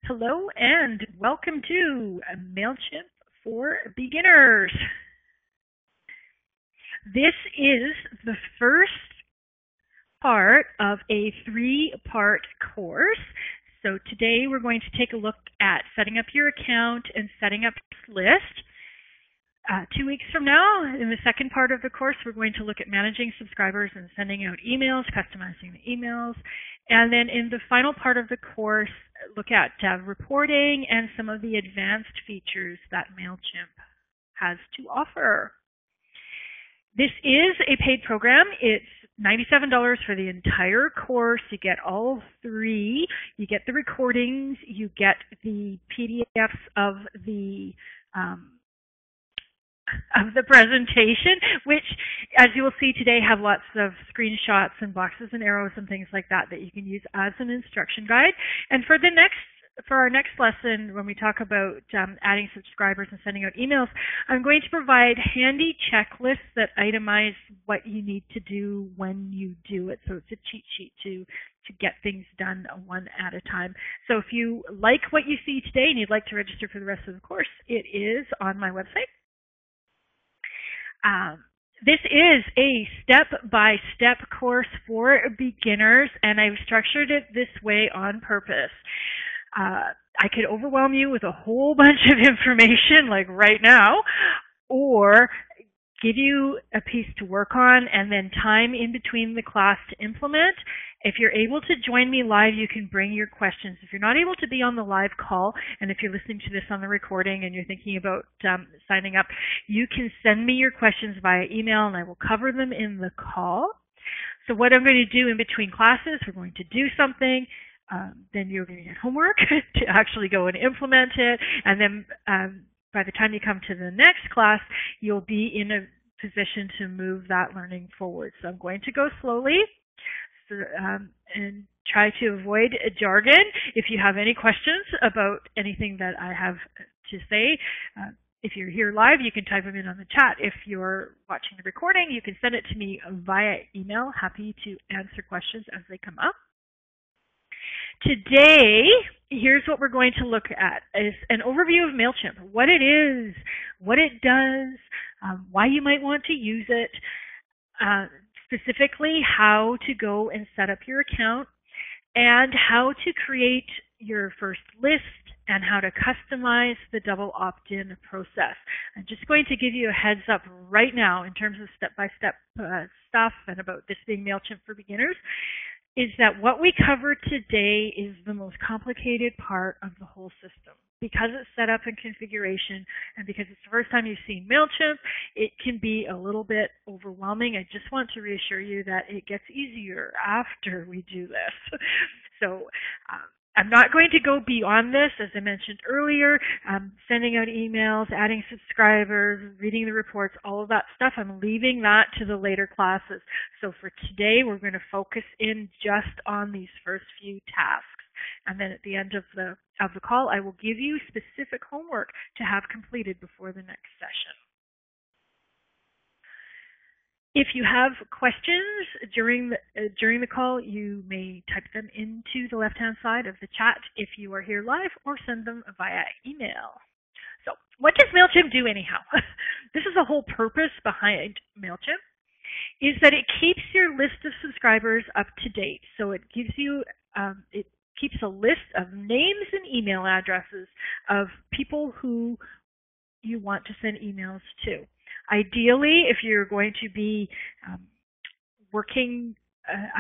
Hello and welcome to MailChimp for Beginners. This is the first part of a three-part course. So today we're going to take a look at setting up your account and setting up this list. 2 weeks from now, in the second part of the course, we're going to look at managing subscribers and sending out emails, customizing the emails. And then in the final part of the course, look at reporting and some of the advanced features that MailChimp has to offer. This is a paid program. It's $97 for the entire course. You get all three. You get the recordings. You get the PDFs of the presentation, which, as you will see today, have lots of screenshots and boxes and arrows and things like that you can use as an instruction guide. And for our next lesson, when we talk about adding subscribers and sending out emails, I'm going to provide handy checklists that itemize what you need to do when you do it. So it's a cheat sheet to get things done one at a time. So if you like what you see today and you'd like to register for the rest of the course, it is on my website. This is a step-by-step course for beginners, and I've structured it this way on purpose. I could overwhelm you with a whole bunch of information like right now, or give you a piece to work on and then time in between the class to implement. If you're able to join me live, you can bring your questions. If you're not able to be on the live call, and if you're listening to this on the recording and you're thinking about signing up, you can send me your questions via email and I will cover them in the call. So what I'm going to do in between classes, we're going to do something, then you're going to get homework to actually go and implement it, and then by the time you come to the next class, you'll be in a position to move that learning forward. So I'm going to go slowly and try to avoid jargon. If you have any questions about anything that I have to say, if you're here live, you can type them in on the chat. If you're watching the recording, you can send it to me via email. Happy to answer questions as they come up. Today, here's what we're going to look at is an overview of MailChimp, what it is, what it does, why you might want to use it, specifically how to go and set up your account, and how to create your first list and how to customize the double opt-in process. I'm just going to give you a heads up right now in terms of step-by-step stuff and about this being MailChimp for beginners, is that what we cover today is the most complicated part of the whole system. Because it's set up in configuration and because it's the first time you've seen MailChimp, it can be a little bit overwhelming. I just want to reassure you that it gets easier after we do this. So I'm not going to go beyond this, as I mentioned earlier, sending out emails, adding subscribers, reading the reports, all of that stuff. I'm leaving that to the later classes. So for today, we're going to focus in just on these first few tasks. And then at the end of the call, I will give you specific homework to have completed before the next session. If you have questions during the call, you may type them into the left-hand side of the chat if you are here live, or send them via email. So what does MailChimp do anyhow? This is the whole purpose behind MailChimp, is that it keeps your list of subscribers up to date. So it gives you, it keeps a list of names and email addresses of people who you want to send emails to. Ideally, if you're going to be working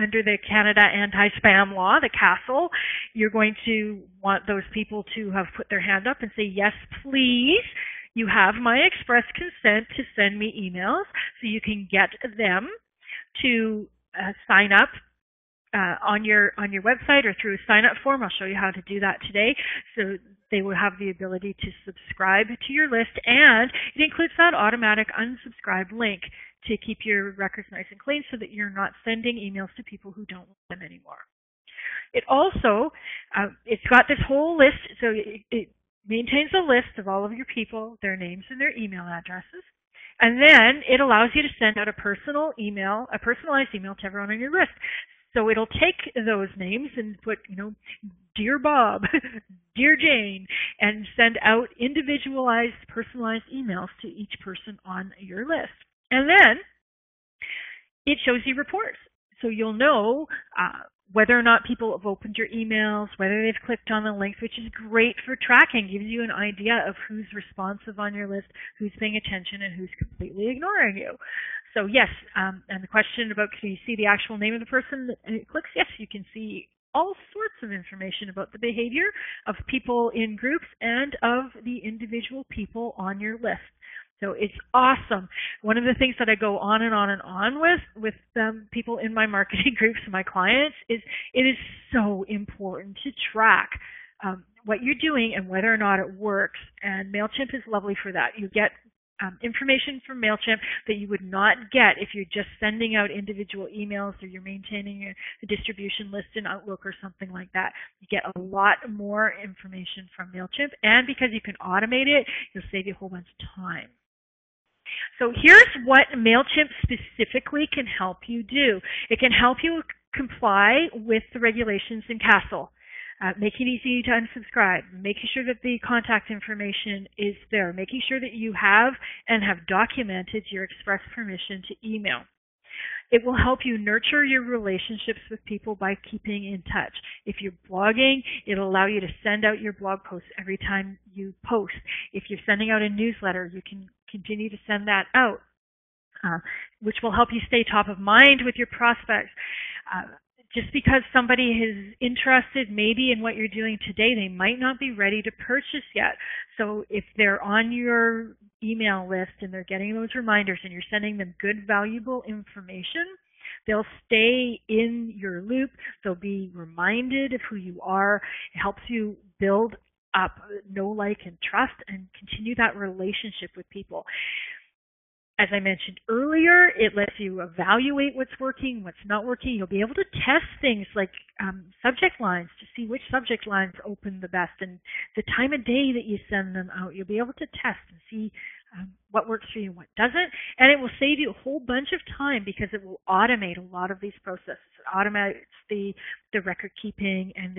under the Canada Anti-Spam Law, the CASL, you're going to want those people to have put their hand up and say, yes, please, you have my express consent to send me emails, so you can get them to sign up on your website or through a sign-up form. I'll show you how to do that today. So they will have the ability to subscribe to your list, and it includes that automatic unsubscribe link to keep your records nice and clean so that you're not sending emails to people who don't want them anymore. It also, it's got this whole list, so it maintains a list of all of your people, their names and their email addresses. And then it allows you to send out a personalized email to everyone on your list. So it'll take those names and put, Dear Bob, Dear Jane, and send out individualized, personalized emails to each person on your list. And then it shows you reports. So you'll know whether or not people have opened your emails, whether they've clicked on the links, which is great for tracking, gives you an idea of who's responsive on your list, who's paying attention, and who's completely ignoring you. So yes, and the question about can you see the actual name of the person that clicks? Yes, you can see all sorts of information about the behavior of people in groups and of the individual people on your list. So it's awesome. One of the things that I go on and on and on with people in my marketing groups and my clients is it is so important to track what you're doing and whether or not it works. And MailChimp is lovely for that. You get information from MailChimp that you would not get if you're just sending out individual emails or you're maintaining a distribution list in Outlook or something like that. You get a lot more information from MailChimp, and because you can automate it, you'll save you a whole bunch of time. So here's what MailChimp specifically can help you do. It can help you comply with the regulations in CASL. Making it easy to unsubscribe, making sure that the contact information is there, making sure that you have and have documented your express permission to email. It will help you nurture your relationships with people by keeping in touch. If you're blogging, it'll allow you to send out your blog posts every time you post. If you're sending out a newsletter, you can continue to send that out, which will help you stay top of mind with your prospects. Just because somebody is interested maybe in what you're doing today, they might not be ready to purchase yet. So if they're on your email list and they're getting those reminders and you're sending them good, valuable information, they'll stay in your loop. They'll be reminded of who you are. It helps you build up know, like, and trust and continue that relationship with people. As I mentioned earlier, it lets you evaluate what's working, what's not working. You'll be able to test things like subject lines to see which subject lines open the best, and the time of day that you send them out. You'll be able to test and see what works for you and what doesn't, and it will save you a whole bunch of time because it will automate a lot of these processes. It automates the record keeping and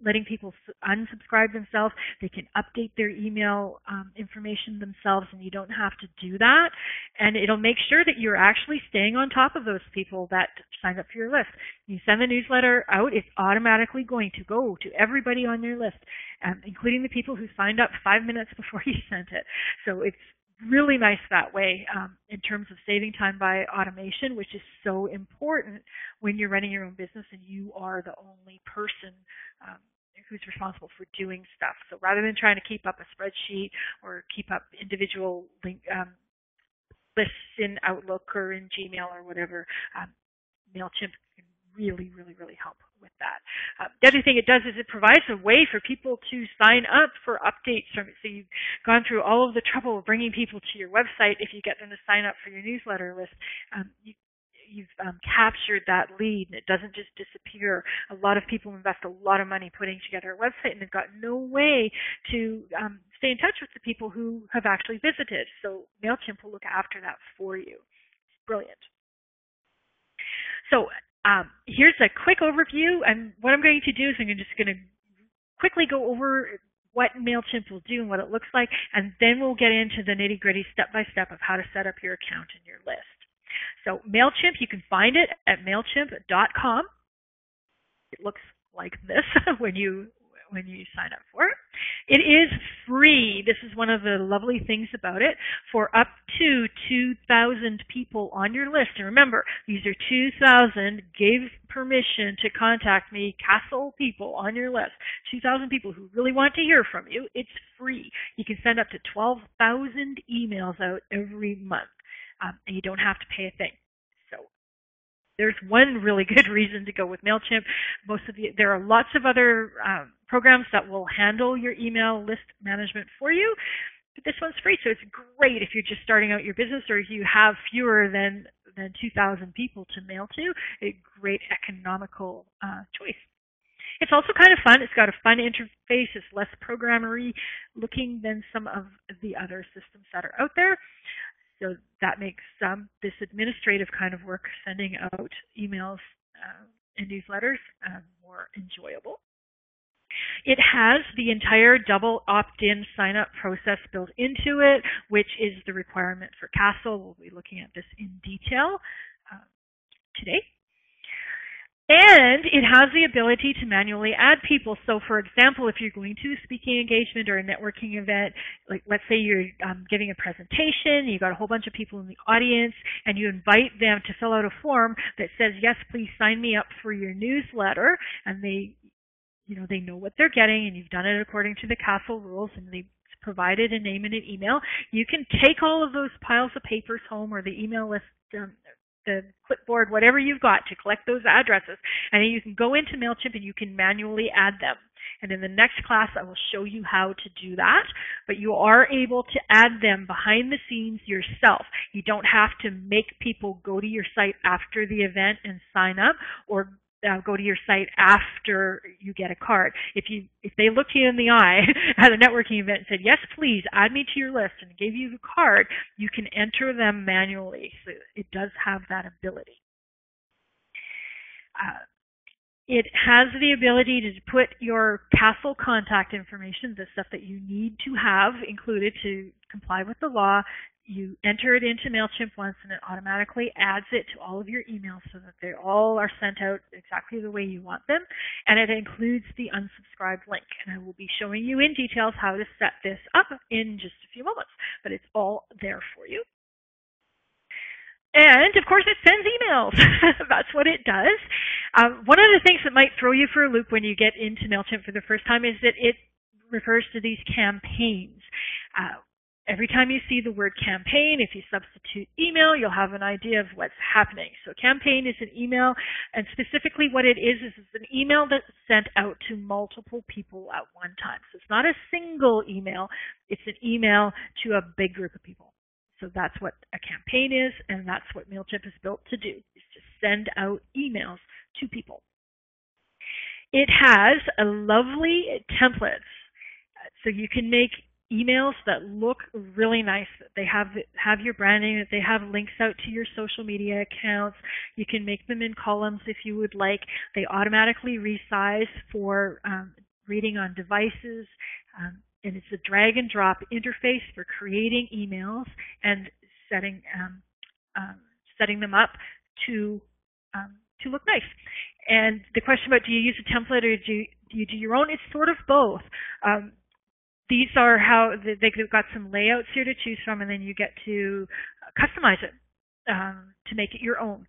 letting people unsubscribe themselves. They can update their email information themselves, and you don't have to do that. And it'll make sure that you're actually staying on top of those people that signed up for your list. You send the newsletter out, it's automatically going to go to everybody on your list, including the people who signed up 5 minutes before you sent it. So it's really nice that way in terms of saving time by automation, which is so important when you're running your own business and you are the only person who's responsible for doing stuff. So rather than trying to keep up a spreadsheet or keep up individual lists in Outlook or in Gmail or whatever, MailChimp can really, really, really help with that. The other thing it does is it provides a way for people to sign up for updates from it. So you've gone through all of the trouble of bringing people to your website. If you get them to sign up for your newsletter list, you've captured that lead, and it doesn't just disappear. A lot of people invest a lot of money putting together a website, and they've got no way to stay in touch with the people who have actually visited. So MailChimp will look after that for you. It's brilliant. So here's a quick overview, and what I'm going to do is I'm just going to quickly go over what MailChimp will do and what it looks like, and then we'll get into the nitty-gritty step-by-step of how to set up your account and your list. So MailChimp, you can find it at MailChimp.com. It looks like this when you sign up for it. It is free. This is one of the lovely things about it. For up to 2,000 people on your list, and remember, these are 2,000 gave permission to contact me, CASL people on your list, 2,000 people who really want to hear from you. It's free. You can send up to 12,000 emails out every month, and you don't have to pay a thing. There's one really good reason to go with MailChimp. There are lots of other programs that will handle your email list management for you, but this one's free, so it's great if you're just starting out your business or if you have fewer than 2,000 people to mail to. A great economical choice. It's also kind of fun. It's got a fun interface. It's less programmery looking than some of the other systems that are out there. So that makes this administrative kind of work, sending out emails and newsletters, more enjoyable. It has the entire double opt-in sign-up process built into it, which is the requirement for Castle. We'll be looking at this in detail today. And it has the ability to manually add people. So, for example, if you're going to a speaking engagement or a networking event, like let's say you're giving a presentation, you got a whole bunch of people in the audience, and you invite them to fill out a form that says, yes, please sign me up for your newsletter, and they know what they're getting, and you've done it according to the Castle rules, and they provided a name and an email. You can take all of those piles of papers home, or the email list, the clipboard, whatever you've got to collect those addresses, and then you can go into MailChimp and you can manually add them. And in the next class, I will show you how to do that, but you are able to add them behind the scenes yourself. You don't have to make people go to your site after the event and sign up, or go to your site after you get a card. If they looked you in the eye at a networking event and said, yes, please add me to your list, and gave you the card, you can enter them manually. So it does have that ability. It has the ability to put your Castle contact information, the stuff that you need to have included to comply with the law. You enter it into MailChimp once, and it automatically adds it to all of your emails so that they all are sent out exactly the way you want them. And it includes the unsubscribe link. And I will be showing you in details how to set this up in just a few moments. But it's all there for you. And, of course, it sends emails. That's what it does. One of the things that might throw you for a loop when you get into MailChimp for the first time is that it refers to these campaigns. Every time you see the word campaign, if you substitute email, you'll have an idea of what's happening. So campaign is an email, and specifically what it is it's an email that's sent out to multiple people at one time. So it's not a single email, it's an email to a big group of people. So that's what a campaign is, and that's what MailChimp is built to do, is to send out emails to people. It has a lovely templates, so you can make emails that look really nice, that they have your branding, that they have links out to your social media accounts. You can make them in columns if you would like. They automatically resize for reading on devices, and it's a drag and drop interface for creating emails and setting them up to look nice. And the question about do you use a template or do you do your own? It's sort of both. These are how they've got some layouts here to choose from, and then you get to customize it to make it your own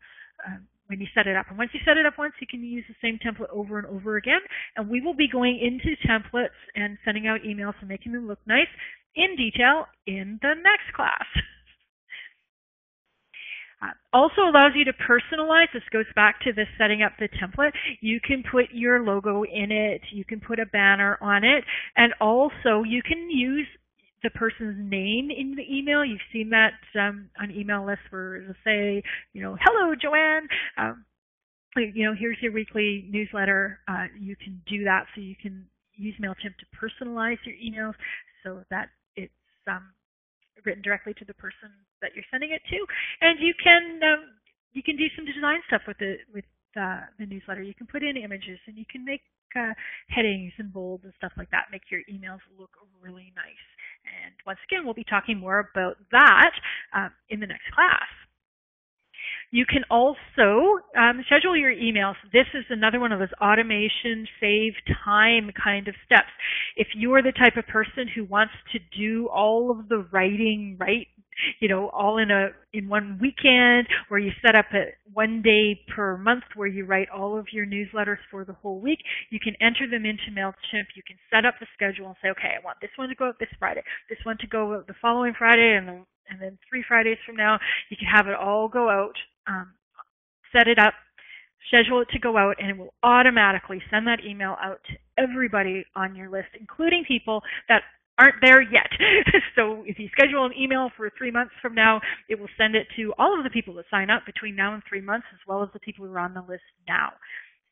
when you set it up. And once you set it up once, you can use the same template over and over again. And we will be going into templates and sending out emails and making them look nice in detail in the next class. Also allows you to personalize. This goes back to the setting up the template. You can put your logo in it. You can put a banner on it. And also you can use the person's name in the email. You've seen that on email lists where it'll say, hello, Joanne. Here's your weekly newsletter. You can do that, so you can use MailChimp to personalize your emails so that it's written directly to the person that you're sending it to, and you can do some design stuff with the newsletter. You can put in images, and you can make headings and bold and stuff like that. Make your emails look really nice. And once again, we'll be talking more about that in the next class. You can also schedule your emails. This is another one of those automation, save time kind of steps. If you are the type of person who wants to do all of the writing right, all in one weekend, or you set up a 1 day per month where you write all of your newsletters for the whole week, you can enter them into MailChimp. You can set up the schedule and say, okay, I want this one to go out this Friday, this one to go out the following Friday, and then 3 Fridays from now. You can have it all go out, set it up, schedule it to go out, and it will automatically send that email out to everybody on your list, including people that aren't there yet. So if you schedule an email for 3 months from now, it will send it to all of the people that sign up between now and 3 months, as well as the people who are on the list now.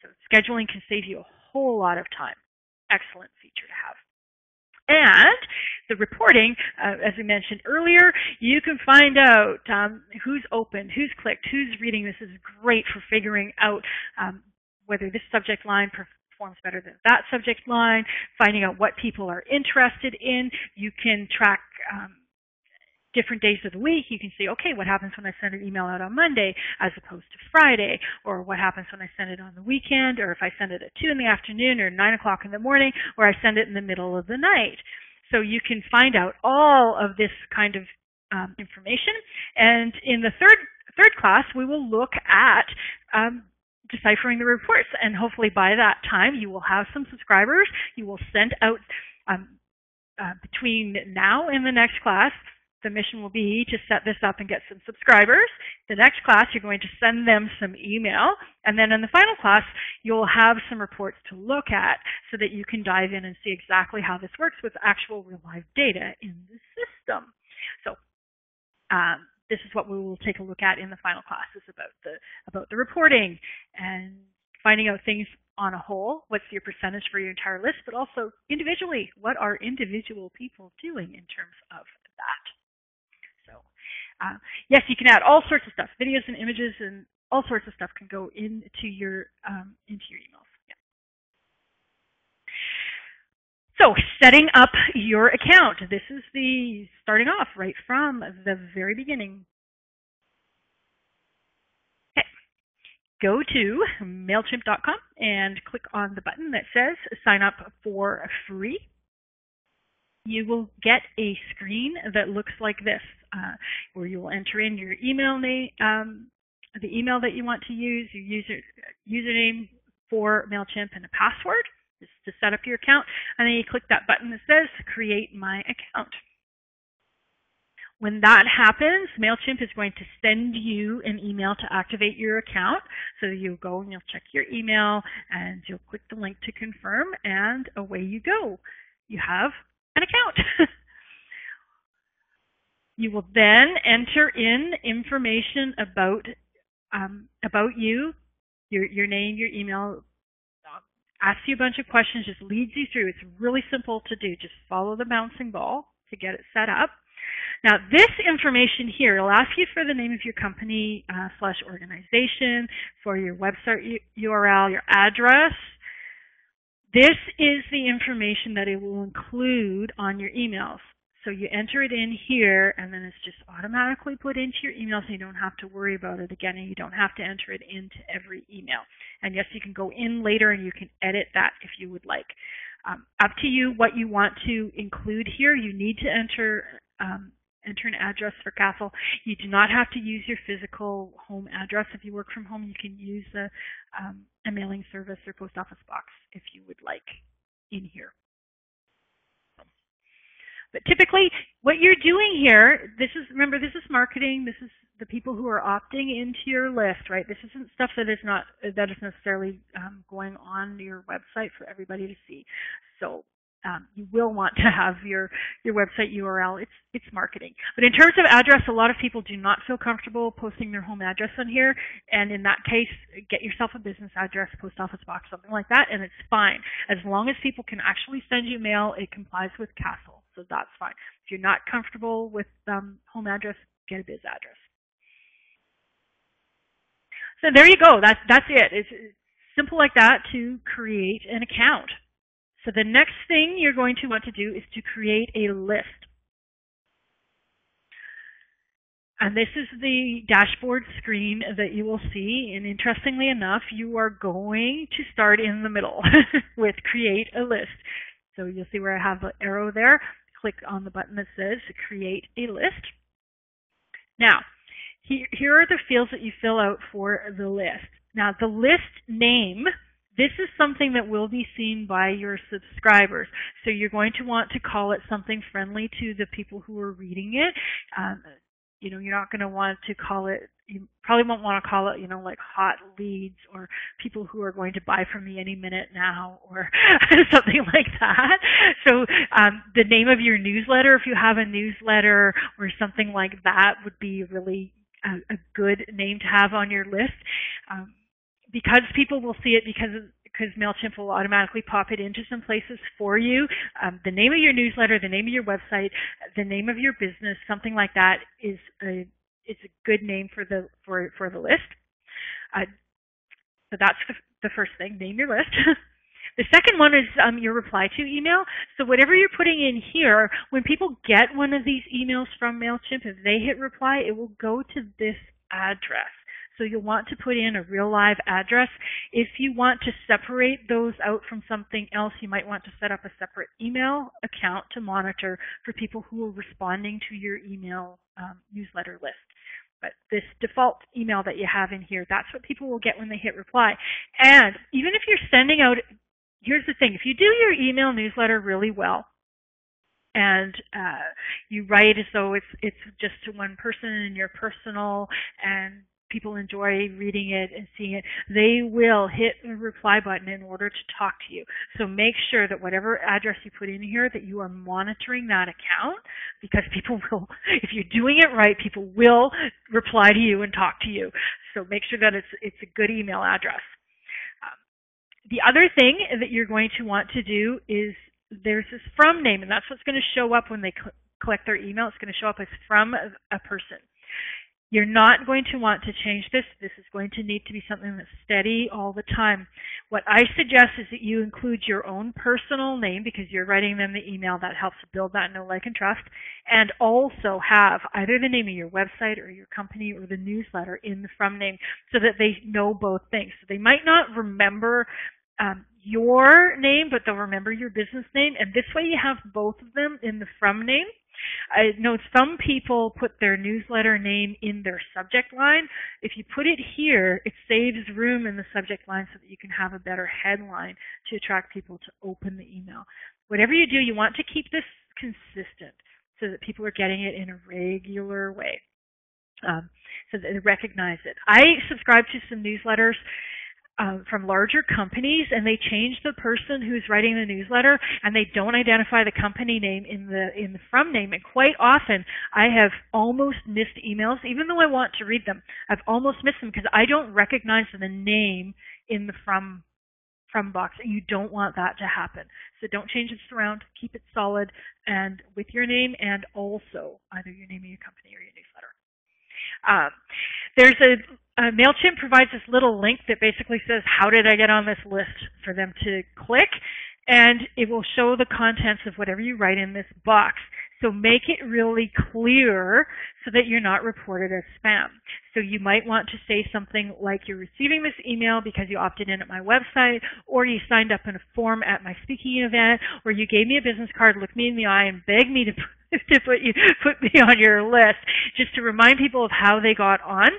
So scheduling can save you a whole lot of time. Excellent feature to have. And the reporting, as we mentioned earlier, you can find out who's opened, who's clicked, who's reading. This is great for figuring out whether this subject line performs better than that subject line, finding out what people are interested in. You can track different days of the week. You can see, okay, what happens when I send an email out on Monday as opposed to Friday, or what happens when I send it on the weekend, or if I send it at 2 in the afternoon or 9 o'clock in the morning, or I send it in the middle of the night. So you can find out all of this kind of information. And in the third class, we will look at deciphering the reports. And hopefully by that time, you will have some subscribers. You will send out between now and the next class. The mission will be to set this up and get some subscribers. The next class, you're going to send them some email. And then in the final class, you'll have some reports to look at so that you can dive in and see exactly how this works with actual real live data in the system. So this is what we will take a look at in the final class, is about the reporting and finding out things on a whole. What's your percentage for your entire list, but also individually, what are individual people doing in terms of that? So yes, you can add all sorts of stuff, videos and images, and all sorts of stuff can go into your emails. Yeah. So setting up your account. This is the starting off right from the very beginning. Okay. Go to MailChimp.com and click on the button that says sign up for free. You will get a screen that looks like this, where you will enter in your email name, the email that you want to use, your username for MailChimp, and a password. Just to set up your account, and then you click that button that says create my account. When that happens, MailChimp is going to send you an email to activate your account. So you'll go and you'll check your email and you'll click the link to confirm, and away you go. You have an account. You will then enter in information about you, your name, your email. Asks you a bunch of questions, just leads you through. It's really simple to do. Just follow the bouncing ball to get it set up. Now, this information here will ask you for the name of your company / organization, for your website URL, your address. This is the information that it will include on your emails. So you enter it in here, and then it's just automatically put into your email, so you don't have to worry about it again, and you don't have to enter it into every email. And yes, you can go in later and you can edit that if you would like. Up to you what you want to include here. You need to enter an address for Castle. You do not have to use your physical home address. If you work from home, you can use a mailing service or post office box if you would like in here. But typically, what you're doing here, remember, this is marketing. This is the people who are opting into your list, right? This isn't stuff that is necessarily going on your website for everybody to see. So you will want to have your website URL. It's marketing. But in terms of address, a lot of people do not feel comfortable posting their home address on here. And in that case, get yourself a business address, post office box, something like that, and it's fine. As long as people can actually send you mail, it complies with Castle. So that's fine. If you're not comfortable with home address, get a biz address. So there you go. That's it. It's simple like that to create an account. So the next thing you're going to want to do is to create a list. And this is the dashboard screen that you will see. And interestingly enough, you are going to start in the middle with create a list. So you'll see where I have the arrow there. Click on the button that says create a list. Now, here are the fields that you fill out for the list. Now, the list name, this is something that will be seen by your subscribers. So you're going to want to call it something friendly to the people who are reading it. You're not going to want to call it, you probably won't want to call it, like hot leads or people who are going to buy from me any minute now or something like that. So the name of your newsletter, if you have a newsletter or something like that, would be really a good name to have on your list. Because people will see it because MailChimp will automatically pop it into some places for you. The name of your newsletter, the name of your website, the name of your business, something like that is a good name for the list. So that's the first thing, name your list. The second one is your reply to email. So whatever you're putting in here, when people get one of these emails from MailChimp, if they hit reply, it will go to this address. So you'll want to put in a real live address. If you want to separate those out from something else, you might want to set up a separate email account to monitor for people who are responding to your email newsletter list. But this default email that you have in here, that's what people will get when they hit reply. And even if you're sending out, here's the thing, if you do your email newsletter really well, and you write as though it's just to one person and you're personal and people enjoy reading it and seeing it, they will hit the reply button in order to talk to you. So make sure that whatever address you put in here, that you are monitoring that account, because people will, if you're doing it right, people will reply to you and talk to you. So make sure that it's a good email address. The other thing that you're going to want to do is there's this from name, and that's what's going to show up when they collect their email. It's going to show up as from a person. You're not going to want to change this. This is going to need to be something that's steady all the time. What I suggest is that you include your own personal name, because you're writing them the email. That helps build that know, like, and trust. And also have either the name of your website or your company or the newsletter in the from name, so that they know both things. So they might not remember your name, but they'll remember your business name. And this way you have both of them in the from name. I know some people put their newsletter name in their subject line. If you put it here, it saves room in the subject line so that you can have a better headline to attract people to open the email. Whatever you do, you want to keep this consistent so that people are getting it in a regular way, so that they recognize it. I subscribe to some newsletters from larger companies, and they change the person who's writing the newsletter, and they don't identify the company name in the from name. And quite often, I have almost missed emails, even though I want to read them. I've almost missed them because I don't recognize the name in the from box. You don't want that to happen. So don't change this around. Keep it solid and with your name, and also either your name of your company or your newsletter. There's MailChimp provides this little link that basically says, how did I get on this list, for them to click, and it will show the contents of whatever you write in this box. So make it really clear so that you're not reported as spam. So you might want to say something like, you're receiving this email because you opted in at my website, or you signed up in a form at my speaking event, or you gave me a business card, looked me in the eye, and begged me to put me on your list, just to remind people of how they got on.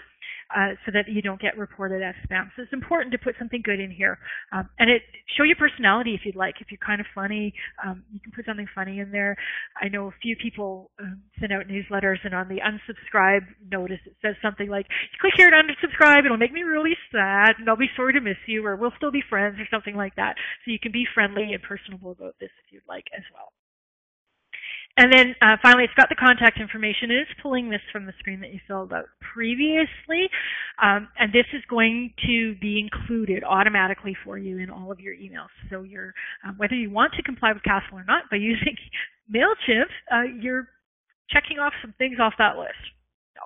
So that you don't get reported as spam. So it's important to put something good in here. And show your personality if you'd like. If you're kind of funny, you can put something funny in there. I know a few people send out newsletters, and on the unsubscribe notice it says something like, click here to unsubscribe, it'll make me really sad, and I'll be sorry to miss you, or we'll still be friends, or something like that. So you can be friendly and personable about this if you'd like as well. And then finally, it's got the contact information. It is pulling this from the screen that you filled out previously. And this is going to be included automatically for you in all of your emails. So you're, whether you want to comply with CASL or not, by using MailChimp, you're checking off some things off that list. So,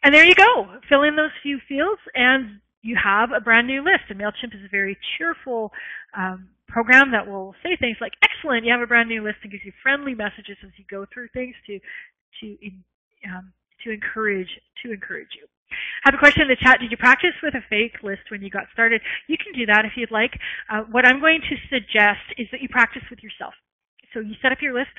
and there you go. Fill in those few fields, and you have a brand new list. And MailChimp is a very cheerful program that will say things like, excellent, you have a brand new list, and gives you friendly messages as you go through things to encourage you. I have a question in the chat. Did you practice with a fake list when you got started? You can do that if you'd like. What I'm going to suggest is that you practice with yourself. So you set up your list,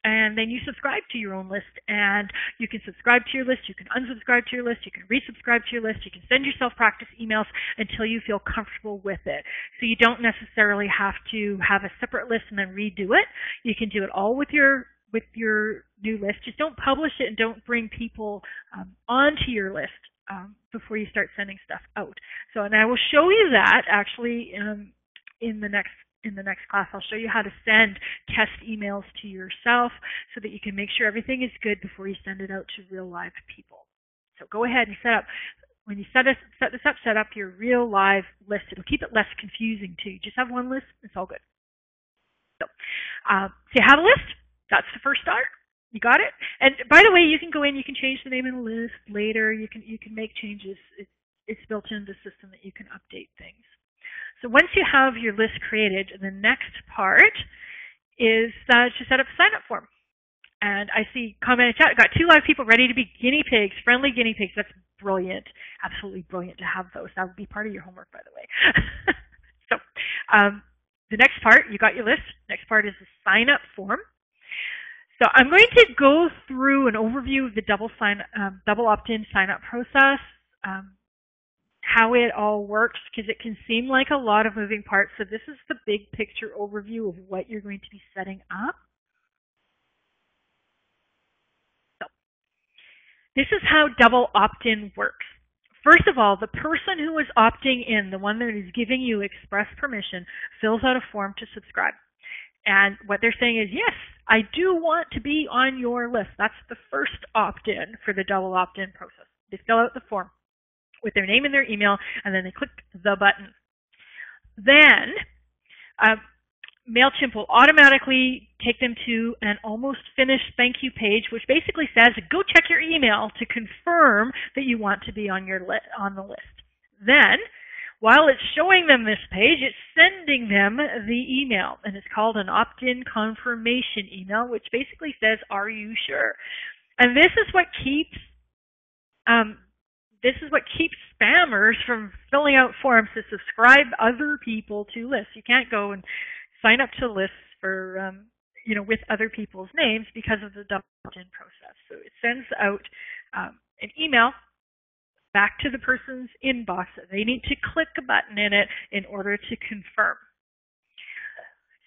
and then you subscribe to your own list, and you can subscribe to your list, you can unsubscribe to your list, you can resubscribe to your list, you can send yourself practice emails until you feel comfortable with it. So you don't necessarily have to have a separate list and then redo it. You can do it all with your new list. Just don't publish it, and don't bring people onto your list before you start sending stuff out. So, and I will show you that actually in the next class. I'll show you how to send test emails to yourself so that you can make sure everything is good before you send it out to real live people. So go ahead and when you set up your real live list. It'll keep it less confusing too. You just have one list, it's all good. So you have a list. That's the first start. You got it? And by the way, you can go in, you can change the name of the list later. You can make changes. It's built into the system that you can update things. So once you have your list created, the next part is to set up a sign-up form. And I see comment in chat, got 2 live people ready to be guinea pigs, friendly guinea pigs. That's brilliant. Absolutely brilliant to have those. That would be part of your homework, by the way. So the next part, you got your list. Next part is the sign-up form. So I'm going to go through an overview of the double opt-in sign-up process, how it all works, because it can seem like a lot of moving parts. So this is the big picture overview of what you're going to be setting up. So this is how double opt-in works. First of all, the person who is opting in, the one that is giving you express permission, fills out a form to subscribe. And what they're saying is, yes, I do want to be on your list. That's the first opt-in for the double opt-in process. They fill out the form with their name and their email, and then they click the button. Then MailChimp will automatically take them to an almost finished thank you page, which basically says, go check your email to confirm that you want to be on the list. Then, while it's showing them this page, it's sending them the email, and it's called an opt-in confirmation email, which basically says, are you sure? And this is what keeps spammers from filling out forms to subscribe other people to lists. You can't go and sign up to lists for with other people's names because of the double opt-in process. So it sends out an email back to the person's inbox. They need to click a button in it in order to confirm.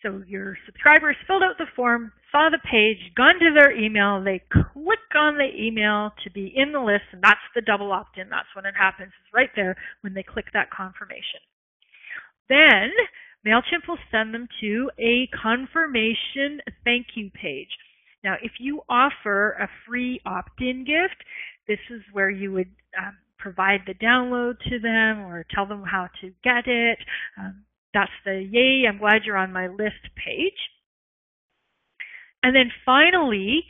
So your subscribers filled out the form, saw the page, gone to their email, they click on the email to be in the list, and that's the double opt-in. That's when it happens. It's right there when they click that confirmation. Then MailChimp will send them to a confirmation thank you page. Now, if you offer a free opt-in gift, this is where you would provide the download to them or tell them how to get it. That's the yay, I'm glad you're on my list page. And then finally,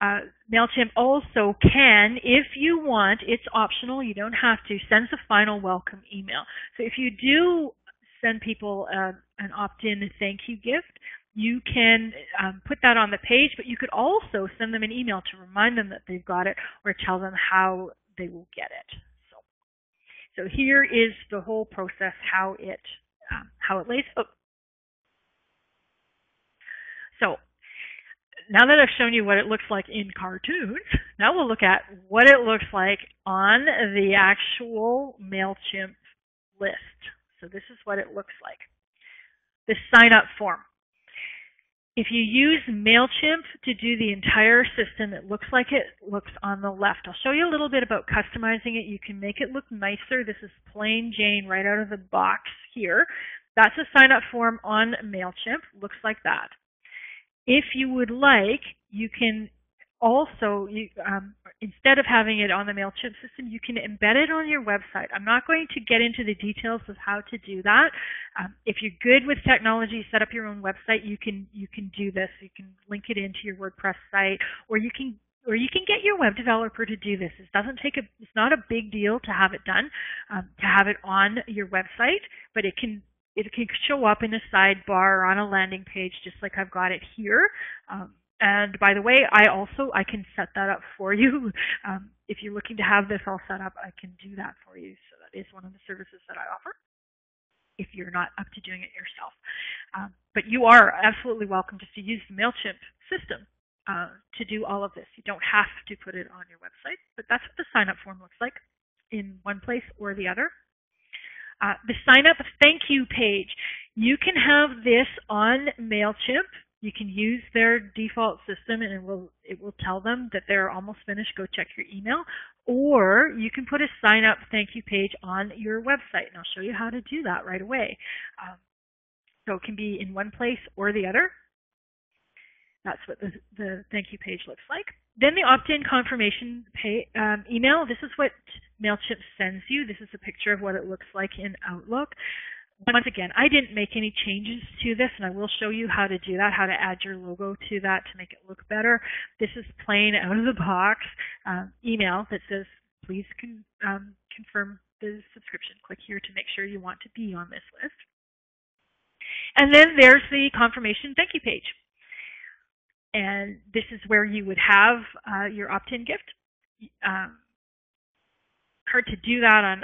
MailChimp also can, if you want, it's optional, you don't have to, send a final welcome email. So if you do send people an opt-in thank you gift, you can put that on the page, but you could also send them an email to remind them that they've got it or tell them how they will get it. So here is the whole process, how it lays out. So now that I've shown you what it looks like in cartoons, now we'll look at what it looks like on the actual MailChimp list. So this is what it looks like. The sign-up form. If you use MailChimp to do the entire system, it looks like it looks on the left. I'll show you a little bit about customizing it. You can make it look nicer. This is plain Jane right out of the box here. That's a sign-up form on MailChimp. Looks like that. If you would like, you can also, instead of having it on the MailChimp system, you can embed it on your website. I'm not going to get into the details of how to do that. If you're good with technology, set up your own website, you can do this. You can link it into your WordPress site, or you can get your web developer to do this. It's not a big deal to have it done, to have it on your website, but it can show up in a sidebar or on a landing page, just like I've got it here. And by the way, I can set that up for you. If you're looking to have this all set up, I can do that for you. So that is one of the services that I offer if you're not up to doing it yourself. But you are absolutely welcome just to use the MailChimp system to do all of this. You don't have to put it on your website, but that's what the sign-up form looks like in one place or the other. The sign-up thank you page. You can have this on MailChimp. You can use their default system and it will tell them that they're almost finished, go check your email. Or you can put a sign up thank you page on your website, and I'll show you how to do that right away. So it can be in one place or the other. That's what the thank you page looks like. Then the opt-in confirmation email. This is what MailChimp sends you. This is a picture of what it looks like in Outlook. Once again, I didn't make any changes to this, and I will show you how to do that, how to add your logo to that to make it look better. This is plain out of the box email that says, please confirm the subscription. Click here to make sure you want to be on this list. And then there's the confirmation thank you page. And this is where you would have your opt-in gift. Hard to do that on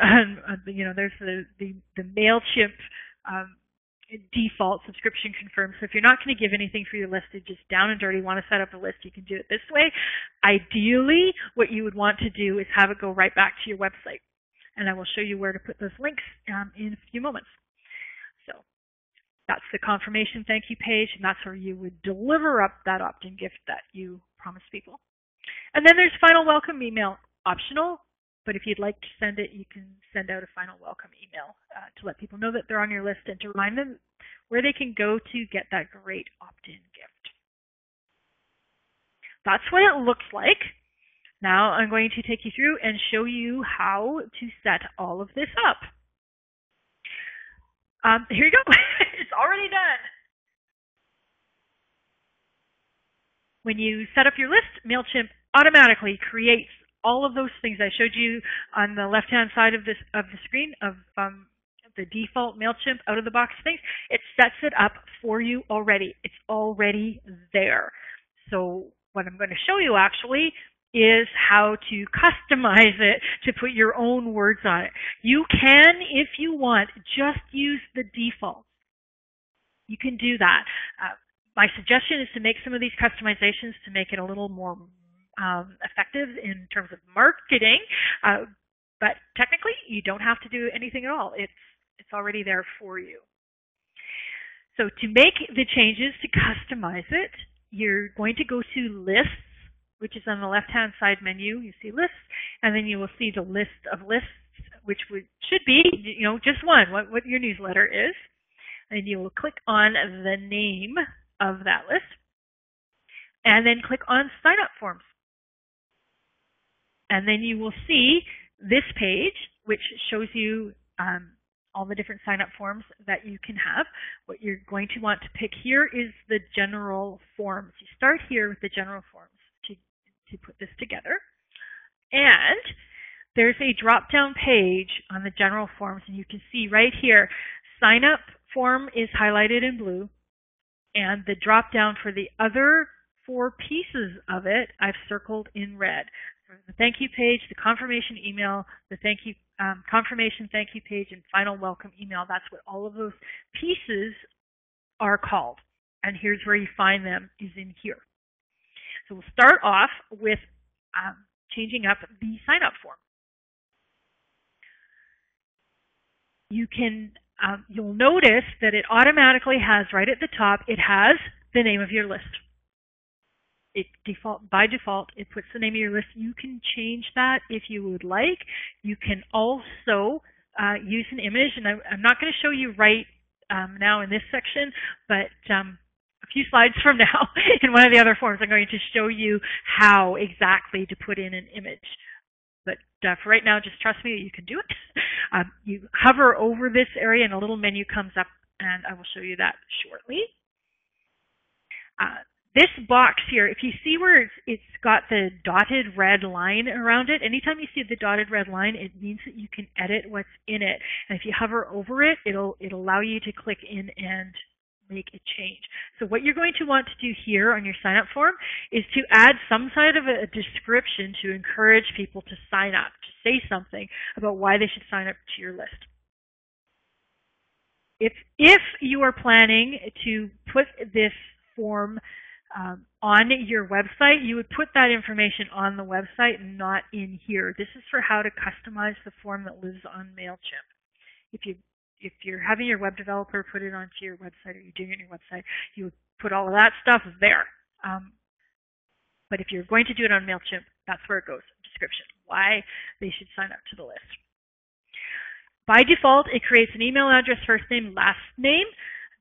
there's the MailChimp default subscription confirmed. So if you're not going to give anything for your list, you just down and dirty want to set up a list, you can do it this way. Ideally, what you would want to do is have it go right back to your website. And I will show you where to put those links in a few moments. So that's the confirmation thank you page, and that's where you would deliver up that opt-in gift that you promised people. And then there's final welcome email, optional. But if you'd like to send it, you can send out a final welcome email to let people know that they're on your list and to remind them where they can go to get that great opt-in gift. That's what it looks like. Now I'm going to take you through and show you how to set all of this up. Here you go. It's already done. When you set up your list, MailChimp automatically creates all of those things I showed you on the left-hand side of the screen of the default MailChimp out-of-the-box things. It sets it up for you already. It's already there. So what I'm going to show you actually is how to customize it to put your own words on it. You can, if you want, just use the default. You can do that. My suggestion is to make some of these customizations to make it a little more effective in terms of marketing, but technically you don't have to do anything at all. It's already there for you. So to make the changes to customize it, you're going to go to Lists, which is on the left-hand side menu. You see Lists, and then you will see the list of lists, which should be just one, what your newsletter is, and you will click on the name of that list, and then click on Sign Up Forms. And then you will see this page, which shows you all the different sign-up forms that you can have. What you're going to want to pick here is the general forms. You start here with the general forms to put this together. And there's a drop-down page on the general forms, and you can see right here, sign-up form is highlighted in blue, and the drop-down for the other 4 pieces of it I've circled in red. The thank you page, the confirmation email, the confirmation thank you page, and final welcome email. That's what all of those pieces are called. And here's where you find them, is in here. So we'll start off with changing up the sign-up form. You'll notice that it automatically has, right at the top, it has the name of your list. By default, it puts the name of your list. You can change that if you would like. You can also use an image, and I'm not going to show you right now in this section, but a few slides from now, in one of the other forms, I'm going to show you how exactly to put in an image. But for right now, just trust me, you can do it. You hover over this area, and a little menu comes up, and I will show you that shortly. This box here, if you see where it's got the dotted red line around it, anytime you see the dotted red line, it means that you can edit what's in it. And if you hover over it, it'll allow you to click in and make a change. So what you're going to want to do here on your sign up form is to add some sort of a description to encourage people to sign up, to say something about why they should sign up to your list. If you are planning to put this form on your website, you would put that information on the website and not in here. This is for how to customize the form that lives on MailChimp. If you're having your web developer put it onto your website, or you're doing it on your website, you would put all of that stuff there. But if you're going to do it on MailChimp, that's where it goes, description, why they should sign up to the list. By default, it creates an email address, first name, last name.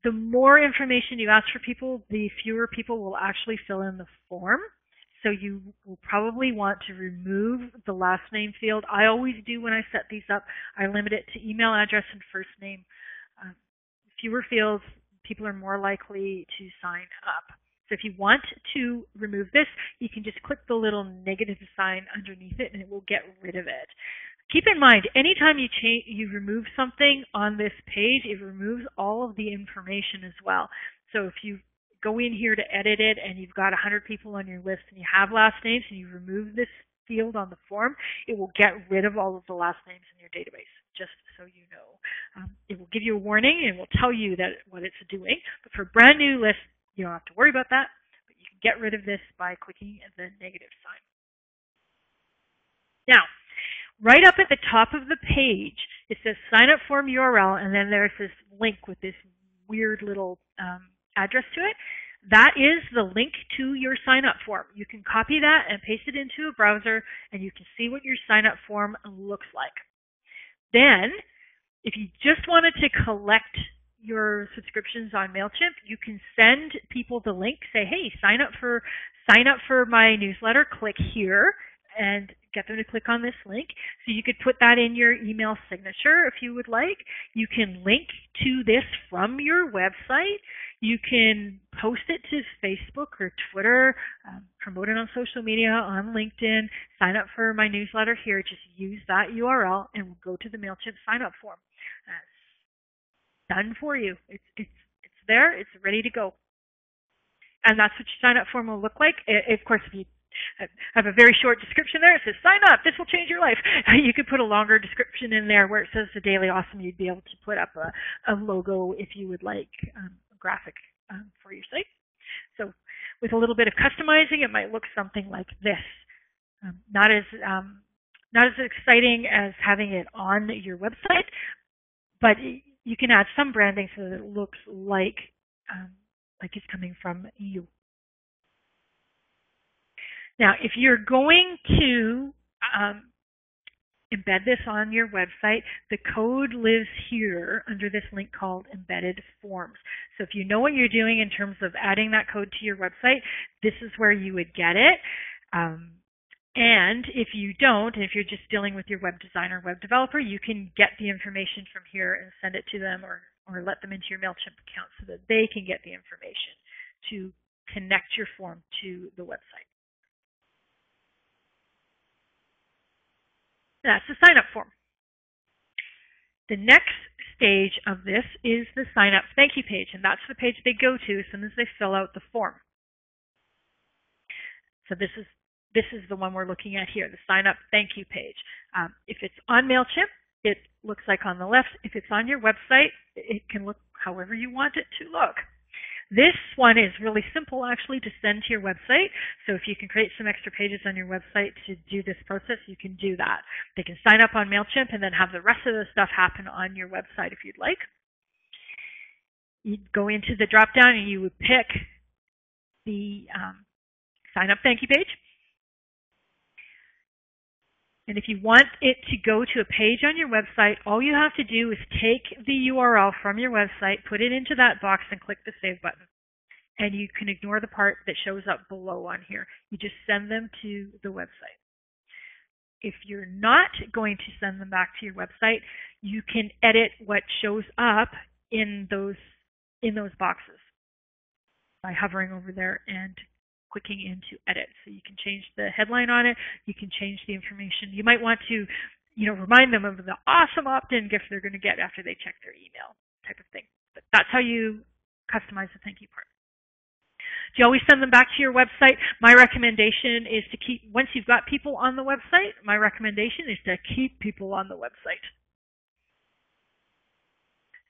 The more information you ask for people, the fewer people will actually fill in the form. So you will probably want to remove the last name field. I always do when I set these up. I limit it to email address and first name. Fewer fields, people are more likely to sign up. So if you want to remove this, you can just click the little negative sign underneath it and it will get rid of it. Keep in mind, anytime you remove something on this page, it removes all of the information as well. So if you go in here to edit it and you've got 100 people on your list and you have last names and you remove this field on the form, it will get rid of all of the last names in your database, just so you know. It will give you a warning and it will tell you that what it's doing. But for brand new lists, you don't have to worry about that. But you can get rid of this by clicking the negative sign. Now, right up at the top of the page, it says sign up form URL, and then there's this link with this weird little address to it. That is the link to your sign up form. You can copy that and paste it into a browser, and you can see what your sign up form looks like. Then, if you just wanted to collect your subscriptions on MailChimp, you can send people the link, say, hey, sign up for my newsletter, click here, and get them to click on this link. So you could put that in your email signature if you would like. You can link to this from your website. You can post it to Facebook or Twitter, promote it on social media, on LinkedIn, sign up for my newsletter here. Just use that URL and we'll go to the MailChimp sign up form. That's done for you. It's there. It's ready to go. And that's what your sign up form will look like. Of course, if you have a very short description there, it says sign up, this will change your life. You could put a longer description in there where it says the Daily Awesome. You'd be able to put up a logo if you would like, a graphic for your site. So with a little bit of customizing, it might look something like this. Not as exciting as having it on your website, but you can add some branding so that it looks like it's coming from you. Now, if you're going to embed this on your website, the code lives here under this link called Embedded Forms. So if you know what you're doing in terms of adding that code to your website, this is where you would get it. And if you don't, if you're just dealing with your web designer, web developer, you can get the information from here and send it to them or let them into your MailChimp account so that they can get the information to connect your form to the website. That's the sign-up form. The next stage of this is the sign-up thank you page, and that's the page they go to as soon as they fill out the form. So this is the one we're looking at here, the sign-up thank you page. If it's on MailChimp, it looks like on the left. If it's on your website, it can look however you want it to look. This one is really simple, actually, to send to your website. So if you can create some extra pages on your website to do this process, you can do that. They can sign up on MailChimp and then have the rest of the stuff happen on your website if you'd like. You'd go into the drop-down and you would pick the sign up thank you page. And if you want it to go to a page on your website, all you have to do is take the URL from your website, put it into that box, and click the Save button. And you can ignore the part that shows up below on here. You just send them to the website. If you're not going to send them back to your website, you can edit what shows up in those boxes by hovering over there and clicking into edit. So you can change the headline on it. You can change the information. You might want to, remind them of the awesome opt-in gift they're going to get after they check their email, type of thing. But that's how you customize the thank you part. Do you always send them back to your website? My recommendation is to once you've got people on the website, my recommendation is to keep people on the website.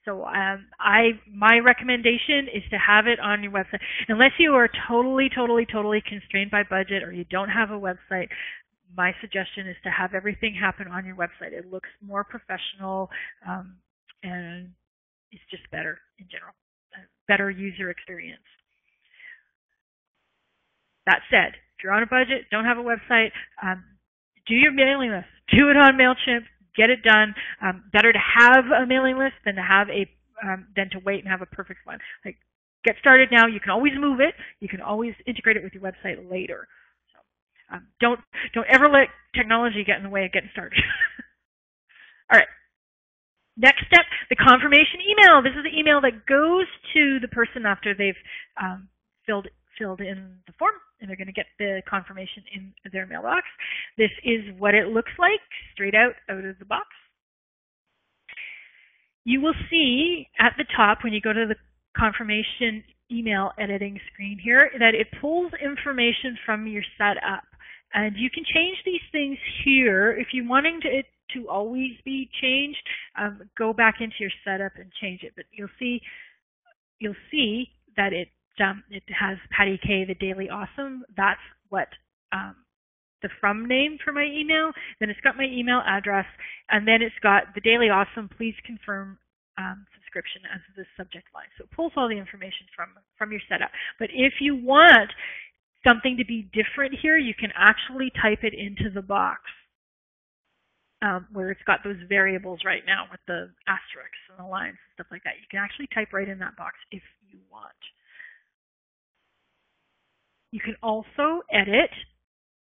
So my recommendation is to have it on your website. Unless you are totally constrained by budget or you don't have a website, my suggestion is to have everything happen on your website. It looks more professional and it's just better in general, better user experience. That said, if you're on a budget, don't have a website, do your mailing list. Do it on MailChimp. Get it done. Better to have a mailing list than to wait and have a perfect one. Like, get started now. You can always move it. You can always integrate it with your website later. So, don't ever let technology get in the way of getting started. All right. Next step, the confirmation email. This is the email that goes to the person after they've filled in the form, and they're going to get the confirmation in their mailbox. This is what it looks like straight out of the box. You will see at the top when you go to the confirmation email editing screen here that it pulls information from your setup. And you can change these things here. If you're wanting it to always be changed, go back into your setup and change it. But you'll see that it has Patty K, the Daily Awesome. That's what the from name for my email. Then it's got my email address, and then it's got the Daily Awesome. Please confirm subscription as the subject line. So it pulls all the information from your setup. But if you want something to be different here, you can actually type it into the box where it's got those variables right now with the asterisks and the lines and stuff like that. You can actually type right in that box if you want. You can also edit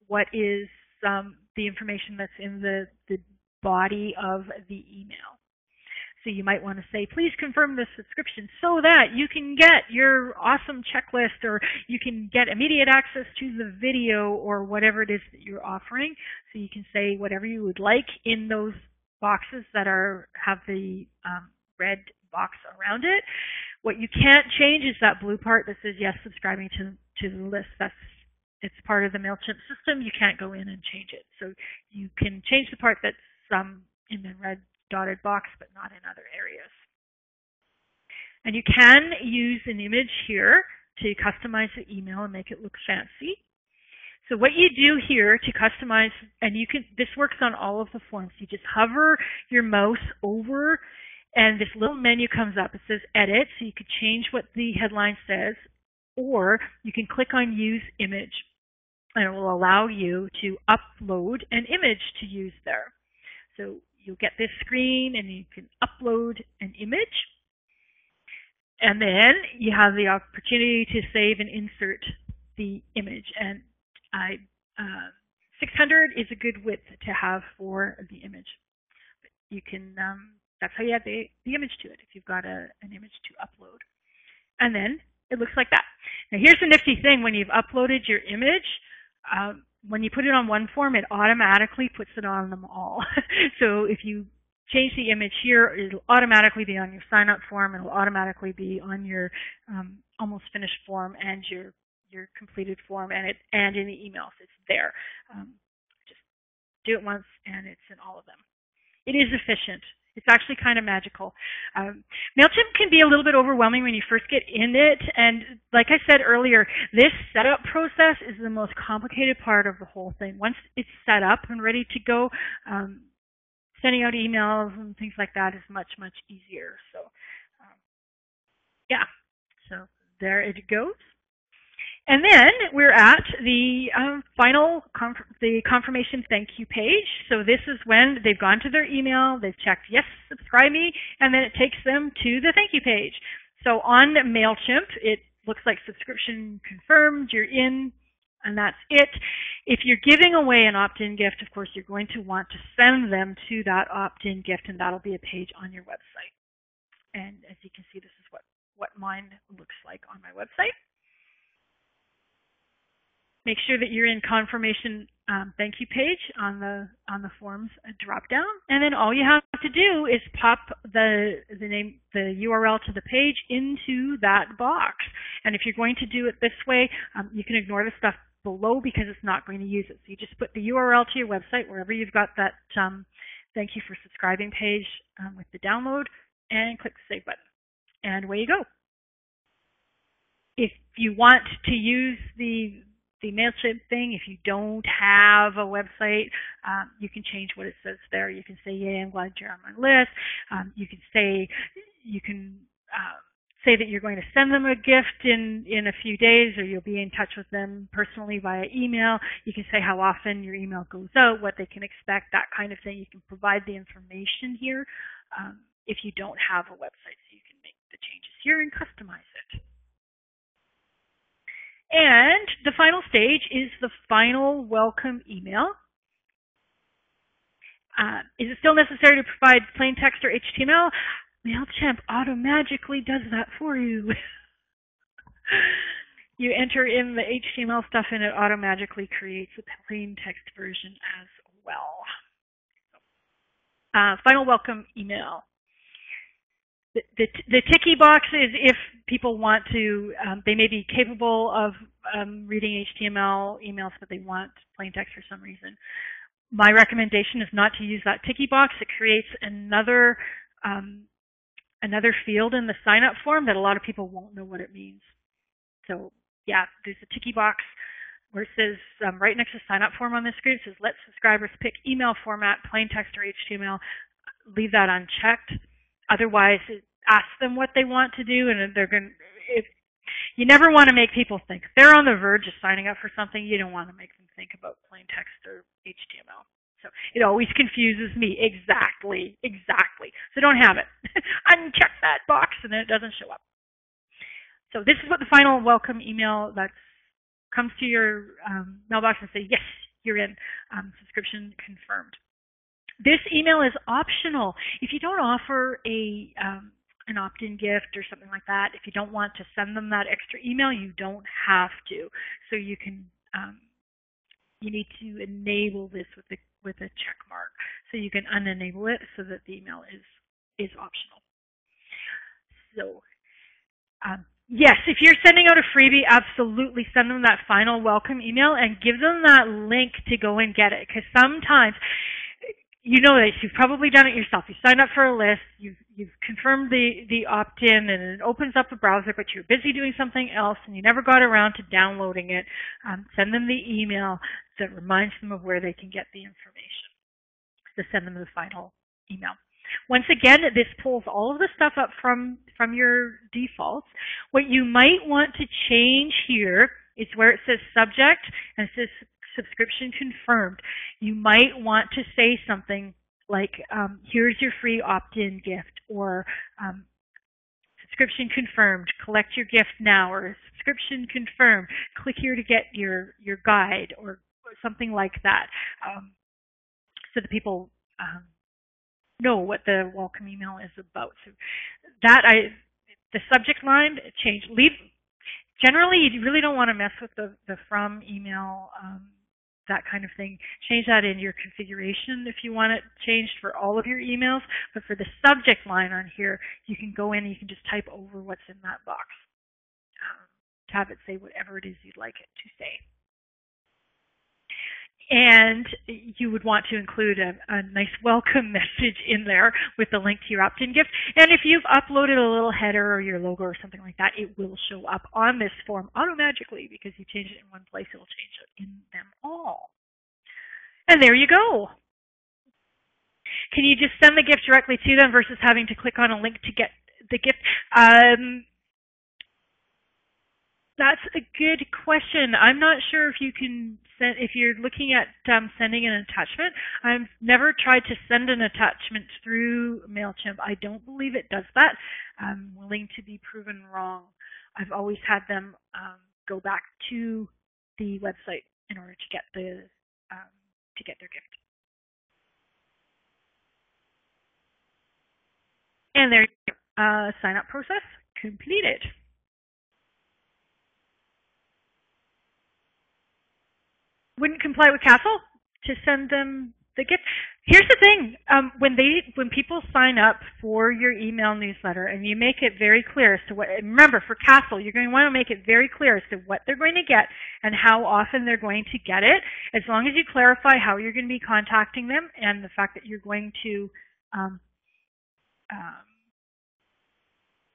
what is the information that's in the body of the email. So you might want to say, please confirm the subscription so that you can get your awesome checklist, or you can get immediate access to the video, or whatever it is that you're offering. So you can say whatever you would like in those boxes that have the red box around it. What you can't change is that blue part that says yes, subscribing to the list. It's part of the MailChimp system. You can't go in and change it. So you can change the part that's in the red dotted box, but not in other areas. And you can use an image here to customize the email and make it look fancy. So what you do here to customize, and this works on all of the forms. You just hover your mouse over, and this little menu comes up. It says edit, so you could change what the headline says, or you can click on use image, and it will allow you to upload an image to use there. So you'll get this screen and you can upload an image, and then you have the opportunity to save and insert the image. And 600 is a good width to have for the image. You can that's how you add the image to it if you've got an image to upload. And then it looks like that. Now here's the nifty thing: when you've uploaded your image, when you put it on one form, it automatically puts it on them all. So if you change the image here, it'll automatically be on your sign-up form. It'll automatically be on your almost finished form and your completed form, and in the emails. It's there. Just do it once, and it's in all of them. It is efficient. It's actually kind of magical. MailChimp can be a little bit overwhelming when you first get in it, and like I said earlier, this setup process is the most complicated part of the whole thing. Once it's set up and ready to go, sending out emails and things like that is much, much easier. So, yeah, so there it goes. And then we're at the final confirmation thank you page. So this is when they've gone to their email, they've checked yes, subscribe me, and then it takes them to the thank you page. So on MailChimp, it looks like subscription confirmed, you're in, and that's it. If you're giving away an opt-in gift, of course, you're going to want to send them to that opt-in gift, and that'll be a page on your website. And as you can see, this is what mine looks like on my website. Make sure that you're in confirmation thank you page on the forms drop down, and then all you have to do is pop the URL to the page into that box. And if you're going to do it this way, you can ignore the stuff below because it's not going to use it. So you just put the URL to your website wherever you've got that thank you for subscribing page with the download, and click the save button, and away you go. If you want to use the MailChimp thing, if you don't have a website, you can change what it says there. You can say, "Yay, I'm glad you're on my list." You can say that you're going to send them a gift in a few days, or you'll be in touch with them personally via email. You can say how often your email goes out, what they can expect, that kind of thing. You can provide the information here if you don't have a website, so you can make the changes here and customize it. And the final stage is the final welcome email. Is it still necessary to provide plain text or HTML? MailChimp auto-magically does that for you. You enter in the HTML stuff and it automatically creates a plain text version as well. Final welcome email. The ticky box is if people want to, they may be capable of reading HTML emails, but they want plain text for some reason. My recommendation is not to use that ticky box. It creates another field in the sign up form that a lot of people won't know what it means. So yeah, there's a ticky box where it says right next to sign up form on the screen, it says let subscribers pick email format, plain text or HTML. Leave that unchecked. Otherwise, it asks them what they want to do, and they're going to, you never want to make people think. If they're on the verge of signing up for something, you don't want to make them think about plain text or HTML. So it always confuses me. Exactly. So don't have it. Uncheck that box, and then it doesn't show up. So this is what the final welcome email that comes to your mailbox and say, yes, you're in, subscription confirmed. This email is optional. If you don't offer an opt-in gift or something like that, if you don't want to send them that extra email, you don't have to. So you can, you need to enable this with a check mark. So you can unenable it so that the email is optional. So yes, if you're sending out a freebie, absolutely send them that final welcome email and give them that link to go and get it. Because sometimes, you know this, you've probably done it yourself. You signed up for a list, you've confirmed the opt-in, and it opens up a browser, but you're busy doing something else, and you never got around to downloading it. Send them the email that reminds them of where they can get the information. So send them the final email. Once again, this pulls all of the stuff up from your defaults. What you might want to change here is where it says subject and it says subscription confirmed. You might want to say something like, here's your free opt-in gift, or subscription confirmed, collect your gift now, or subscription confirmed, click here to get your guide, or something like that, so that people know what the welcome email is about. So that the subject line change. Generally, you really don't want to mess with the from email, that kind of thing. Change that in your configuration if you want it changed for all of your emails. But for the subject line on here, you can go in and you can just type over what's in that box to have it say whatever it is you'd like it to say. And you would want to include a nice welcome message in there with the link to your opt-in gift. And if you've uploaded a little header or your logo or something like that, it will show up on this form automatically because you changed it in one place. It will change it in them all. And there you go. Can you just send the gift directly to them versus having to click on a link to get the gift? That's a good question. I'm not sure if you can send, if you're looking at sending an attachment. I've never tried to send an attachment through MailChimp. I don't believe it does that. I'm willing to be proven wrong. I've always had them go back to the website in order to get their gift. And there you go. Sign up process completed. Wouldn't comply with Castle to send them the gift. Here's the thing, when people sign up for your email newsletter and you make it very clear as to what, remember for Castle, you're going to want to make it very clear as to what they're going to get and how often they're going to get it. As long as you clarify how you're going to be contacting them and the fact that you're going to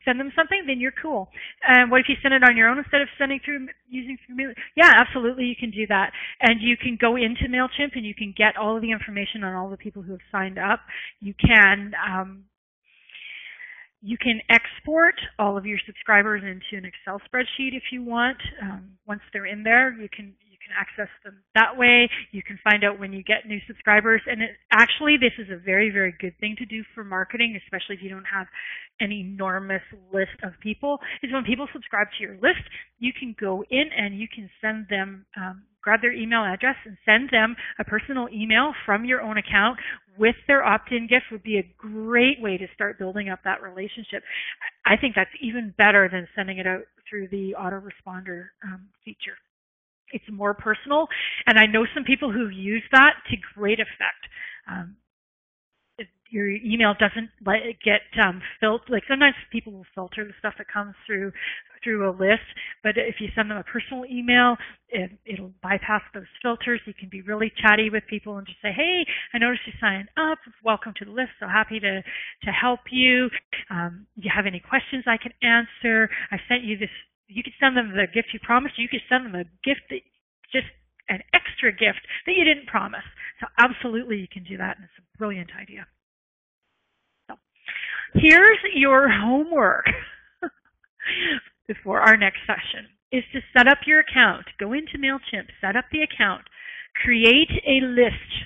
send them something, then you're cool. And what if you send it on your own instead of sending using Mail? Yeah, absolutely, you can do that. And you can go into MailChimp and you can get all of the information on all the people who have signed up. You can export all of your subscribers into an Excel spreadsheet if you want. Once they're in there, you can access them that way. You can find out when you get new subscribers. And actually, this is a very, very good thing to do for marketing, especially if you don't have an enormous list of people, is when people subscribe to your list, you can go in and you can send them, grab their email address and send them a personal email from your own account with their opt-in gift. Would be a great way to start building up that relationship. I think that's even better than sending it out through the autoresponder feature. It's more personal, and I know some people who use that to great effect. Your email doesn't get filtered. Like sometimes people will filter the stuff that comes through a list, but if you send them a personal email, it'll bypass those filters. You can be really chatty with people and just say, "Hey, I noticed you signed up. Welcome to the list. So happy to help you. You have any questions I can answer? I sent you this." You could send them the gift you promised. You could send them a gift that just an extra gift that you didn't promise. So absolutely you can do that, and it's a brilliant idea. So here's your homework before our next session is to set up your account. Go into MailChimp, set up the account, create a list.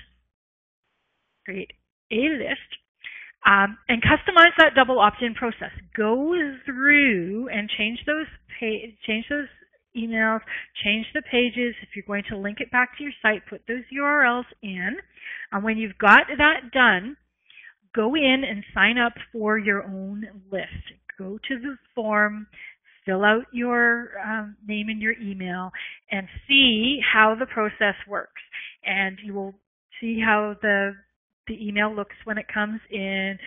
And customize that double opt-in process. Go through and change those emails, change the pages. If you're going to link it back to your site, put those URLs in. And when you've got that done, go in and sign up for your own list. Go to the form, fill out your name and your email, and see how the process works. And you will see how the email looks when it comes in.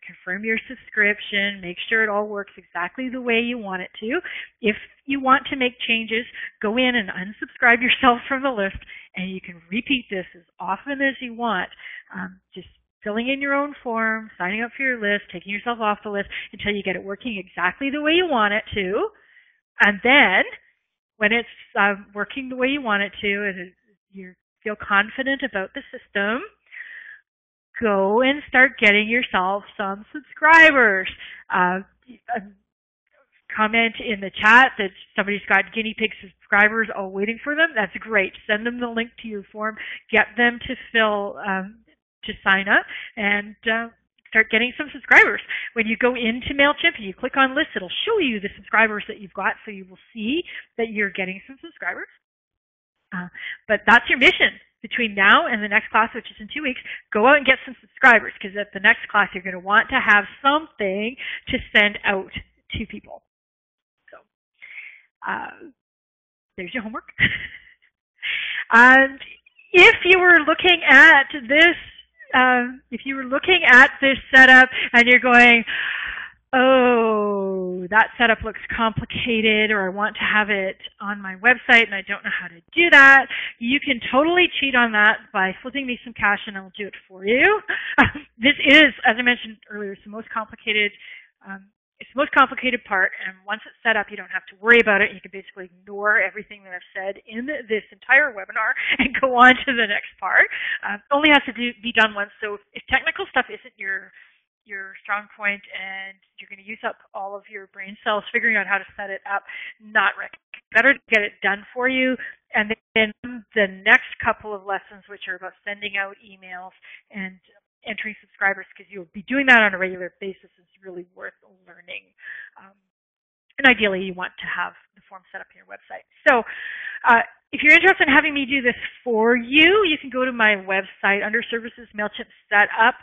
Confirm your subscription, make sure it all works exactly the way you want it to. If you want to make changes, go in and unsubscribe yourself from the list, and you can repeat this as often as you want. Just filling in your own form, signing up for your list, taking yourself off the list until you get it working exactly the way you want it to. And then when it's working the way you want it to and you feel confident about the system, go and start getting yourself some subscribers. Comment in the chat that somebody's got guinea pig subscribers all waiting for them. That's great. Send them the link to your form. Get them to to sign up and start getting some subscribers. When you go into MailChimp and you click on lists, it'll show you the subscribers that you've got, so you will see that you're getting some subscribers. But that's your mission. Between now and the next class, which is in 2 weeks, go out and get some subscribers, because at the next class you're going to want to have something to send out to people. So there's your homework. And if you were looking at this setup and you're going, "Oh, that setup looks complicated," or "I want to have it on my website and I don't know how to do that," you can totally cheat on that by flipping me some cash and I'll do it for you. This is, as I mentioned earlier, it's the most complicated part, and once it's set up, you don't have to worry about it. You can basically ignore everything that I've said in this entire webinar and go on to the next part. Only has to be done once, so if technical stuff isn't your strong point and you're going to use up all of your brain cells figuring out how to set it up, not recommended. Better to get it done for you. And then the next couple of lessons, which are about sending out emails and entering subscribers, because you'll be doing that on a regular basis, is really worth learning. And ideally, you want to have the form set up on your website. So if you're interested in having me do this for you, you can go to my website under Services, MailChimp Setup.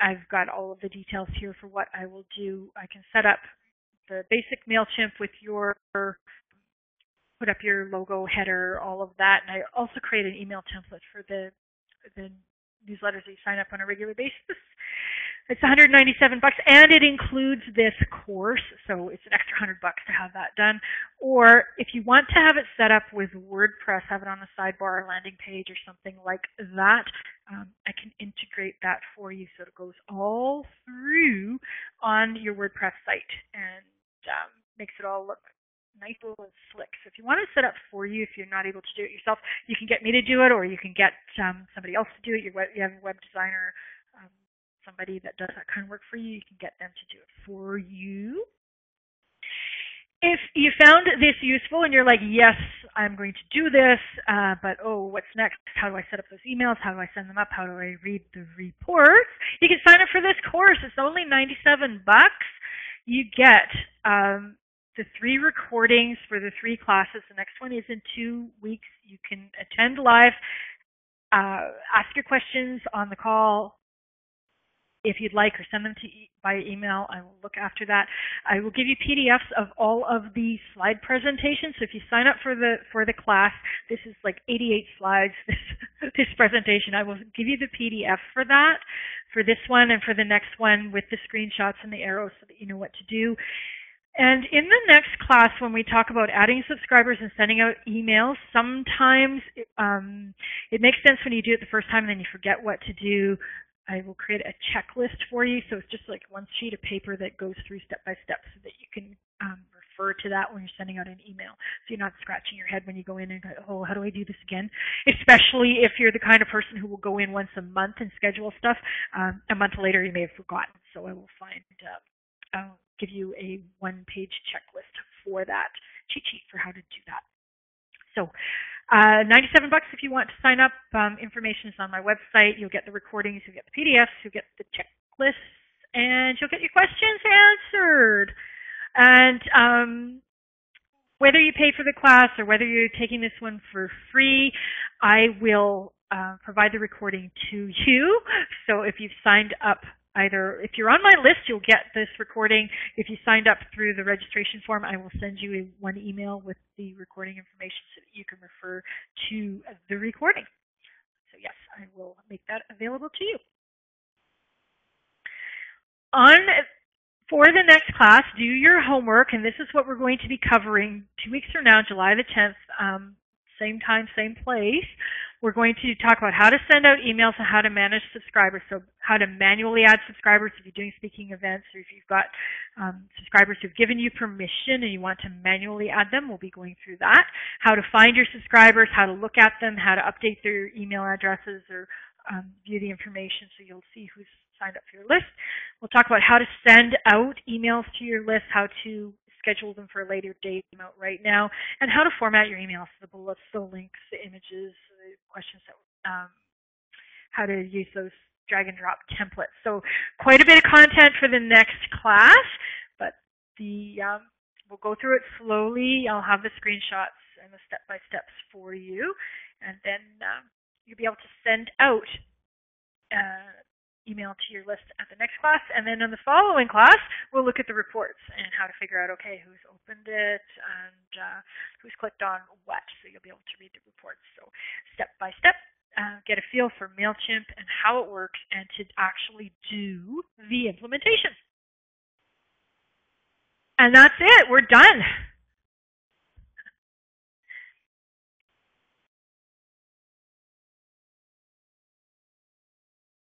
I've got all of the details here for what I will do. I can set up the basic MailChimp with put up your logo, header, all of that. And I also create an email template for the newsletters that you sign up on a regular basis. It's $197, and it includes this course, so it's an extra $100 to have that done. Or if you want to have it set up with WordPress, have it on a sidebar or landing page or something like that, I can integrate that for you so it goes all through on your WordPress site and makes it all look nice and slick. So if you want to set up for you, if you're not able to do it yourself, you can get me to do it, or you can get somebody else to do it. You have a web designer, somebody that does that kind of work for you, you can get them to do it for you. If you found this useful and you're like, "Yes, I'm going to do this, but oh, what's next? How do I set up those emails? How do I send them up? How do I read the reports?" You can sign up for this course. It's only $97. You get the 3 recordings for the 3 classes. The next one is in 2 weeks. You can attend live, ask your questions on the call, if you'd like, or send them to by email. I will look after that. I will give you PDFs of all of the slide presentations. So if you sign up for the class, this is like 88 slides. This presentation, I will give you the PDF for that, for this one and for the next one, with the screenshots and the arrows so that you know what to do. And in the next class, when we talk about adding subscribers and sending out emails, sometimes it makes sense when you do it the first time and then you forget what to do. I will create a checklist for you. So it's just like one sheet of paper that goes through step by step so that you can refer to that when you're sending out an email. So you're not scratching your head when you go in and go, oh, how do I do this again? Especially if you're the kind of person who will go in once a month and schedule stuff. A month later, you may have forgotten. So I will I'll give you a one-page checklist for that, cheat sheet for how to do that. So $97 if you want to sign up. Information is on my website. You'll get the recordings, you'll get the PDFs, you'll get the checklists, and you'll get your questions answered. And whether you pay for the class or whether you're taking this one for free, I will provide the recording to you. So if you've signed up, either if you're on my list, you'll get this recording. If you signed up through the registration form, I will send you one email with the recording information so that you can refer to the recording. So yes, I will make that available to you. For the next class, do your homework, and this is what we're going to be covering 2 weeks from now, July the 10th, same time, same place. We're going to talk about how to send out emails and how to manage subscribers. So how to manually add subscribers if you're doing speaking events, or if you've got subscribers who've given you permission and you want to manually add them. We'll be going through that. How to find your subscribers, how to look at them, how to update their email addresses or view the information so you'll see who's signed up for your list. We'll talk about how to send out emails to your list, how to schedule them for a later date, out right now, and how to format your emails, the bullets, the links, the images, the questions, that how to use those drag and drop templates. So quite a bit of content for the next class, but we'll go through it slowly. I'll have the screenshots and the step-by-steps for you, and then you'll be able to send out email to your list at the next class. And then in the following class, we'll look at the reports and how to figure out, okay, who's opened it and who's clicked on what. So you'll be able to read the reports. So step by step, get a feel for MailChimp and how it works, and to actually do the implementation. And that's it. We're done.